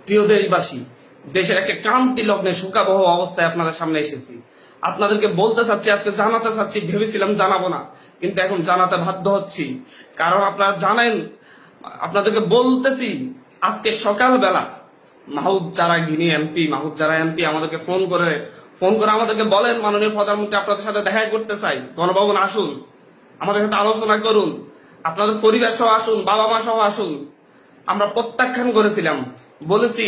প্রিয় দেশবাসী, দেশের একটা ক্রান্তি লগ্নে শোকাবহ অবস্থায় আপনাদের সামনে এসেছি। আপনাদেরকে বলতে চাচ্ছি, আজকে জানাতে চাচ্ছি, ভেবেছিলাম জানাবো না, কিন্তু এখন জানাতে বাধ্য হচ্ছি। কারণ আপনারা জানেন, আপনাদেরকে বলতেছি, আজকে সকালবেলা মাহবুব যারা ঘিনি এমপি, মাহবুব যারা এমপি আমাদেরকে ফোন করে আমাদেরকে বলেন, মাননীয় প্রধানমন্ত্রী আপনাদের সাথে দেখা করতে চাই, গণভবন আসুন, আমাদের সাথে আলোচনা করুন, আপনাদের পরিবার সহ আসুন, বাবা মা সহ আসুন। আমরা প্রত্যাখ্যান করেছিলাম, বলেছি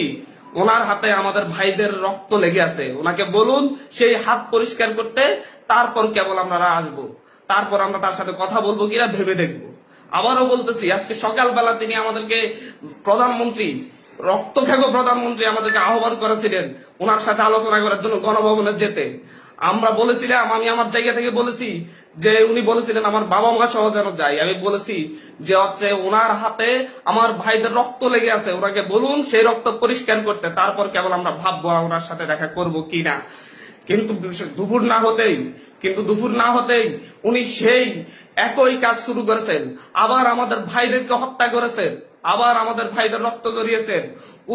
ওনার হাতে আমাদের ভাইদের রক্ত লেগে আছে, ওনাকে বলুন সেই হাত পরিষ্কার করতে, তারপর কেবল আমরা আসবো, তারপর আমরা তার সাথে কথা বলবো কিনা ভেবে দেখবো। আবারও বলতেছি, আজকে সকালবেলা তিনি আমাদেরকে প্রধানমন্ত্রী, রক্তখ্যাগো প্রধানমন্ত্রী আমাদেরকে আহ্বান করেছিলেন ওনার সাথে আলোচনা করার জন্য গণভবনে যেতে। আমরা বলেছিলাম, আমি আমার জায়গা থেকে বলেছি যে উনি বলেছিলেন আমার বাবা মা সহ যেন যাই। আমি বলেছি যে হচ্ছে ওনার হাতে আমার ভাইদের রক্ত লেগে আছে, ওনাকে বলুন সেই রক্ত পরিষ্কার করতে, তারপর কেবল আমরা ভাববো ওনার সাথে দেখা করব কিনা। কিন্তু দুপুর না হতেই উনি সেই একই কাজ শুরু করেছেন, আবার আমাদের ভাইদেরকে হত্যা করেছেন, আবার আমাদের ভাইদের রক্ত জড়িয়েছেন।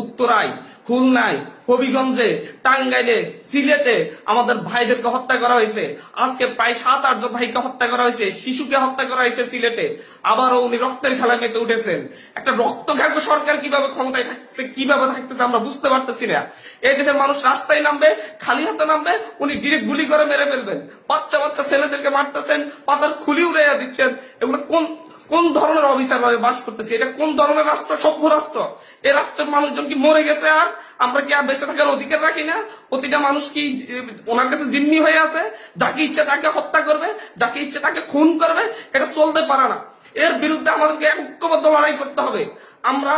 উত্তরায়, খুলনায়, হবিগঞ্জে, টাঙ্গাইলে, সিলেটে আমাদের ভাইদেরকে হত্যা করা হয়েছে। আজকে প্রায় 7-8 জন ভাইকে হত্যা করা হয়েছে, শিশুকে হত্যা করা হয়েছে সিলেটে। আবারও উনি রক্তের খেলায় মেতে উঠেছেন। একটা রক্তখাগ্য সরকার কিভাবে ক্ষমতায় থাকছে, কিভাবে থাকতেছে আমরা বুঝতে পারতেছি না। এই দেশের মানুষ রাস্তায় নামবে, খালি হাতে নামবে, উনি ডিরেক্ট গুলি করে মেরে ফেলবেন। বাচ্চা বাচ্চা ছেলেদেরকে মারতেছেন, পাতার খুলি উড়াইয়া দিচ্ছেন। এগুলো কোন ধরনের অফিসার ভাবে বাস করতেছি? এটা কোন ধরনের রাষ্ট্র? সভ্য রাষ্ট্র? এই রাষ্ট্রের মানুষজন কি মরে গেছে? আর আমরা কি আর বেঁচে থাকার অধিকার রাখি না? প্রতিটা মানুষ কি ওনার কাছে জিম্মি হয়ে আছে? যাকে ইচ্ছে তাকে হত্যা করবে, যাকে ইচ্ছে তাকে খুন করবে। এটা চলতে পারে না। এর বিরুদ্ধে আমাদেরকে ঐক্যবদ্ধ লড়াই করতে হবে। আমরা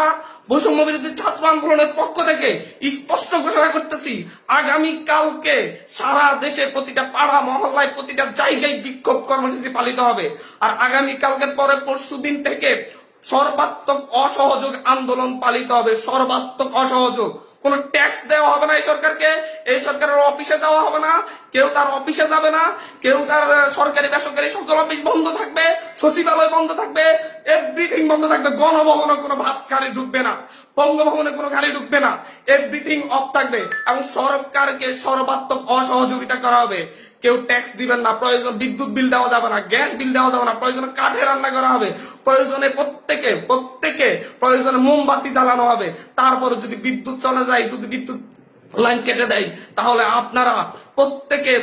বৈষম্য বিরোধী ছাত্র আন্দোলনের পক্ষ থেকে স্পষ্ট ঘোষণা করতেছি, আগামী কালকে সারা দেশে প্রতিটা পাড়া মহল্লায় প্রতিটা জায়গায় বিক্ষোভ কর্মসূচি পালিত হবে। আর আগামী কালকের পরে পরশুদিন থেকে সর্বাত্মক অসহযোগ আন্দোলন পালিত হবে। সর্বাত্মক অসহযোগ। কোন ট্যাক্স দেওয়া হবে না এই সরকারকে, এই সরকারের অফিসে যাওয়া হবে না, কেউ তার অফিসে যাবে না, কেউ তার সরকারি বেসরকারি সকল অফিস বন্ধ থাকবে, সচিবালয় বন্ধ থাকবে, এভরিথিং বন্ধ থাকবে। গণভবনে কোনো বাস গাড়ি ঢুকবে না, বঙ্গভবনে কোনো গাড়ি ঢুকবে না, এভরিথিং অফ থাকবে। এবং সরকারকে সর্বাত্মক অসহযোগিতা করা হবে। কেউ ট্যাক্স দিবেন না, প্রয়োজন বিদ্যুৎ বিল দেওয়া যাবে না, গ্যাস বিল দেওয়া যাবে না, প্রয়োজনে কাঠে রান্না করা হবে, প্রয়োজনে প্রত্যেকে প্রয়োজনে মোমবাতি জ্বালানো হবে। তারপরে যদি বিদ্যুৎ চলে যায়, যদি বিদ্যুৎ লাইন কেটে দেয়, তাহলে আপনারা প্রত্যেকে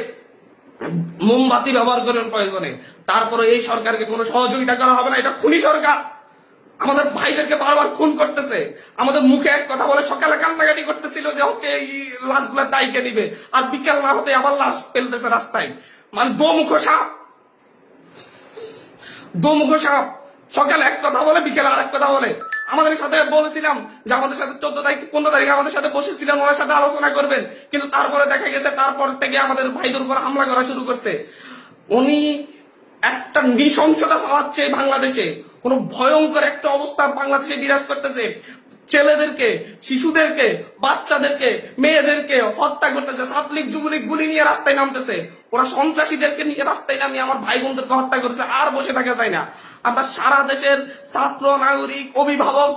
মোমবাতি ব্যবহার করবেন প্রয়োজনে। তারপরে এই সরকারকে কোনো সহযোগিতা করা হবে না। এটা খুনি সরকার, আমাদের ভাইদেরকে বারবার খুন করতেছে। আমাদের মুখে এক কথা বলে সকালে কান্নাকাটি করতেছিল যে হচ্ছে এই লাশগুলোর দায়কে নিবে, আর বিকেল না হতে আবার লাশ ফেলতেছে রাস্তায়। মানে দোমুখ সাপ। সকালে এক কথা বলে, বিকেলে আরেক কথা বলে। আমাদের সাথে বলেছিলাম যে আমাদের সাথে 14 তারিখ 15 তারিখে আমাদের সাথে বসেছিলেন, ওনার সাথে আলোচনা করবেন, কিন্তু তারপরে দেখা গেছে তারপর থেকে আমাদের ভাইদের উপর হামলা করা শুরু করছে। উনি একটা নৃশংসতা চালাচ্ছে বাংলাদেশে। কোন ভয়ঙ্কর একটা অবস্থা বাংলাদেশে বিরাজ করতেছে। ছেলেদেরকে, শিশুদেরকে, বাচ্চাদেরকে, মেয়েদেরকে হত্যা করতেছে। ছাত্রলীগ যুবলীগ গুলি নিয়ে রাস্তায় নামতেছে। ওরা সন্ত্রাসীদেরকে নিয়ে রাস্তায় নামিয়ে আমার ভাই বোনদেরকে হত্যা করেছে। আর বসে থাকা যায় না। আমরা সারা দেশের ছাত্র, নাগরিক, অভিভাবক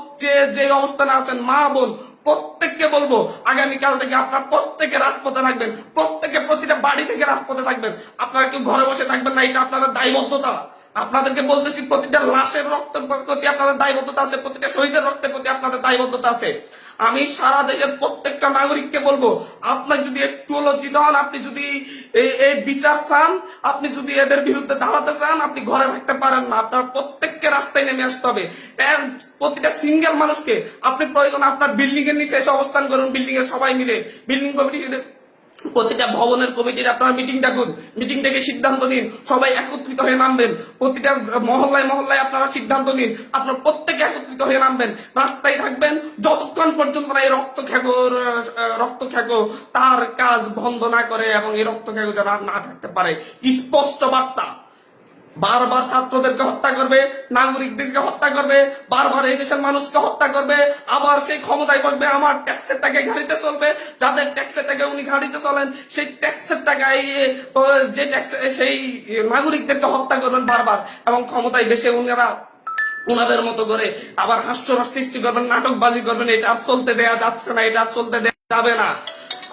যে অবস্থানে আছেন, মা বোন, প্রত্যেককে বলবো আগামীকাল থেকে আপনারা প্রত্যেকে রাজপথে থাকবেন, প্রত্যেকে প্রতিটা বাড়ি থেকে রাজপথে থাকবেন। আপনারা কেউ ঘরে বসে থাকবেন না, এটা আপনাদের দায়বদ্ধতা। আপনাদেরকে বলতেছি, প্রতিটা লাশের রক্তের প্রতি আপনাদের দায়বদ্ধতা আছে, প্রতিটা শহীদের রক্তের প্রতি আপনাদের দায়বদ্ধতা আছে। আমি সারা দেশের প্রত্যেকটা নাগরিককে বলবো, আপনার যদি একটু লজ্জিত হন, আপনি যদি এই বিচার চান, আপনি যদি এদের বিরুদ্ধে দাঁড়াতে চান, আপনি ঘরে থাকতে পারেন না। আপনার প্রত্যেককে রাস্তায় নেমে আসতে হবে। প্রতিটা সিঙ্গেল মানুষকে আপনি প্রয়োজন আপনার বিল্ডিং এর নিচে এসে অবস্থান করুন। বিল্ডিং এর সবাই মিলে, বিল্ডিং কমিটি, প্রতিটা ভবনের কমিটির আপনারা মিটিং ডাকুন, মিটিং থেকে সিদ্ধান্ত নিন, সবাই একত্রিত হয়ে নামবেন। প্রতিটা মহল্লায় আপনারা সিদ্ধান্ত নিন, আপনারা প্রত্যেকে একত্রিত হয়ে নামবেন, রাস্তায় থাকবেন যতক্ষণ পর্যন্ত না এই রক্তখ্যাগো তার কাজ বন্ধ না করে এবং এই রক্তখ্যাগো যেন না থাকতে পারে। স্পষ্ট বার্তা। বারবার ছাত্রদেরকে হত্যা করবে, নাগরিকদেরকে হত্যা করবে, বারবার এই দেশের মানুষকে হত্যা করবে, আবার সেই ক্ষমতায় বসবে, আমার ট্যাক্সের টাকায় গাড়িতে চলবে। যাদের ট্যাক্সের টাকায় উনি গাড়িতে চলেন, সেই ট্যাক্সের টাকায় যে ট্যাক্স, সেই নাগরিকদেরকে হত্যা করবেন বারবার, এবং ক্ষমতায় বেশে ওনাদের মতো করে আবার হাস্যরস সৃষ্টি করবেন, নাটকবাজি করবেন, এটা আর চলতে দেয়া যাচ্ছে না, এটা আর চলতে দেয়া যাবে না।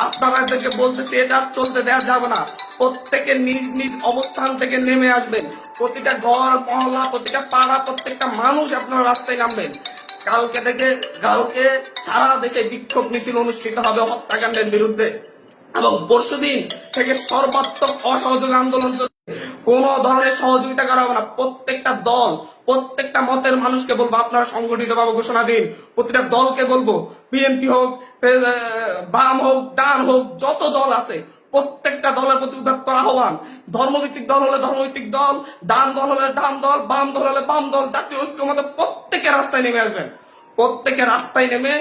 আপনাদেরকে বলতেছি এটা আর চলতে দেয়া যাবে না। প্রত্যেকে নিজ নিজ অবস্থান থেকে নেমে আসবেন। প্রতিটা ঘর মহল্লা, প্রতিটা পাড়া, প্রত্যেকটা মানুষ আপনারা রাস্তায় নামবেন। কালকে সারা দেশে বিক্ষোভ মিছিল অনুষ্ঠিত হবে হত্যাকাণ্ডের বিরুদ্ধে, এবং পরশুদিন থেকে সর্বাত্মক অসহযোগ আন্দোলন চলবে। কোন ধরনের সহযোগিতা করা হবে না। প্রত্যেকটা দল, প্রত্যেকটা মতের মানুষকে বলবো আপনারা সংগঠিত ভাবে ঘোষণা দিন। প্রতিটা দলকে বলবো, বিএনপি হোক, বাম হোক, ডান হোক, যত দল আছে প্রত্যেকটা দলের প্রতি উদাত্ত আহ্বান। ধর্মভিত্তিক দল হলে ধর্মভিত্তিক দল, ডান দল হলে ডান দল, বাম দল হলে বাম দল, জাতীয় ঐক্যমতে প্রত্যেকে রাস্তায় নেমে আসবেন। প্রত্যেকে রাস্তায় নেমে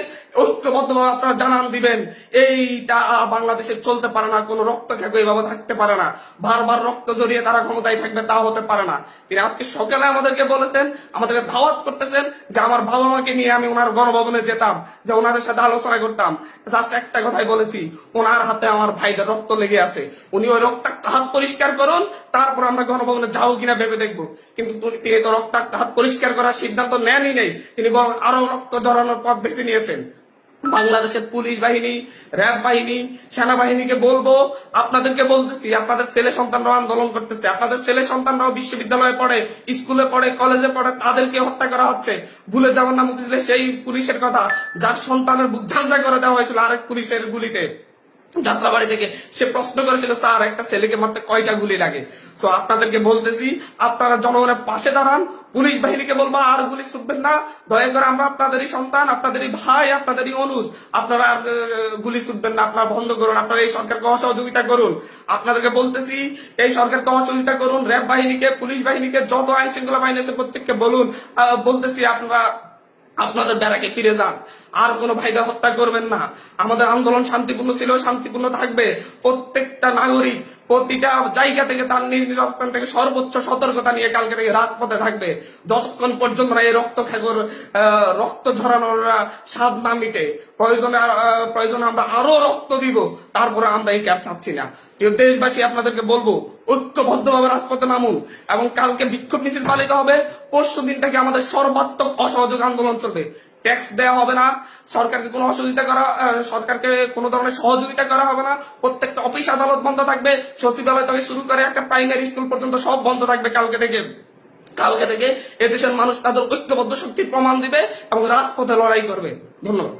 ঐক্যবদ্ধভাবে আপনারা জানান দিবেন এইটা বাংলাদেশে চলতে পারে না, কোন রক্ত খেকো এইভাবে থাকতে পারে না, বারবার রক্ত জড়িয়ে তারা ক্ষমতায় থাকবে তা হতে পারে না। তিনি আজকে সকালে আমাদেরকে বলেছেন, আমাদেরকে দাওয়াত করতেছেন যে আমার বাবা মাকে নিয়ে আমি ওনার গণভবনে যেতাম, যে ওনাদের সাথে আলোচনা করতাম। জাস্ট একটা কথাই বলেছি, ওনার হাতে আমার ভাইদের রক্ত লেগে আছে, উনি ওই রক্তাক্ত হাত পরিষ্কার করুন, তারপর আমরা গণভবনে যাবো কিনা ভেবে দেখবো। কিন্তু তিনি তো রক্তাক্ত হাত পরিষ্কার করার সিদ্ধান্ত নেনই নেই, তিনি বরং আরো রক্ত জড়ানোর পথ বেছে নিয়েছেন। বাংলাদেশের পুলিশ বাহিনী, র্যাব বাহিনী, সেনাবাহিনীকে বলবো, আপনাদেরকে বলতেছি, আপনাদের ছেলে সন্তানরাও আন্দোলন করতেছে, আপনাদের ছেলে সন্তানরাও বিশ্ববিদ্যালয়ে পড়ে, স্কুলে পড়ে, কলেজে পড়ে, তাদেরকে হত্যা করা হচ্ছে। ভুলে যাবেন না মুক্তিযুদ্ধের সেই পুলিশের কথা যার সন্তানের বুক ঝাঁঝরা করে দেওয়া হয়েছিল আরেক পুলিশের গুলিতে যাত্রাবাড়ি থেকে। সে প্রশ্ন করেছিল, স্যার একটা ছেলেকে মারতে কয়টা গুলি লাগে? সো আপনাদেরকে বলতেছি, আপনারা জনগণের পাশে দাঁড়ান। পুলিশ বাহিনীকে বলবো আর গুলি ছুটবেন না, দয়া করে আমরা আপনাদেরই সন্তান, আপনাদেরই ভাই, আপনাদেরই অনুজ, আপনারা আর গুলি ছুটবেন না, আপনারা বন্ধ করুন, আপনারা এই সরকারকে অসহযোগিতা করুন। আপনাদেরকে বলতেছি এই সরকারকে অসহযোগিতা করুন। র্যাব বাহিনীকে, পুলিশ বাহিনীকে, যত আইন শৃঙ্খলা বাহিনী আছে প্রত্যেককে বলুন, বলতেছি আপনারা আপনাদের ব্যারাকে ফিরে যান, আর কোনো ভাইদের হত্যা করবেন না। আমাদের আন্দোলন শান্তিপূর্ণ ছিল, শান্তিপূর্ণ থাকবে। প্রত্যেকটা নাগরিক প্রতিটা জায়গা থেকে তার নিজ নিজ অবস্থান থেকে সর্বোচ্চ সতর্কতা নিয়ে কালকে থেকে রাজপথে থাকবে, যতক্ষণ পর্যন্ত না এই রক্ত খেগর রক্ত ঝরানোর স্বাদ না মিটে। প্রয়োজনে আমরা আরো রক্ত দিব, তারপরে আমরা এই ক্যাপ চাচ্ছি না। প্রিয় দেশবাসী, আপনাদেরকে বলবো ঐক্যবদ্ধভাবে রাজপথে নামুন, এবং কালকে বিক্ষোভ মিছিল পালিত হবে। পরশু দিন থেকে আমাদের সর্বাত্মক অসহযোগ আন্দোলন চলবে। ট্যাক্স দেওয়া হবে না, সরকারকে কোনো সরকারকে কোনো ধরনের সহযোগিতা করা হবে না। প্রত্যেকটা অফিস আদালত বন্ধ থাকবে, সচিবালয় থেকে শুরু করে একটা প্রাইমারি স্কুল পর্যন্ত সব বন্ধ থাকবে কালকে থেকে এদেশের মানুষ তাদের ঐক্যবদ্ধ শক্তির প্রমাণ দিবে এবং রাজপথে লড়াই করবে। ধন্যবাদ।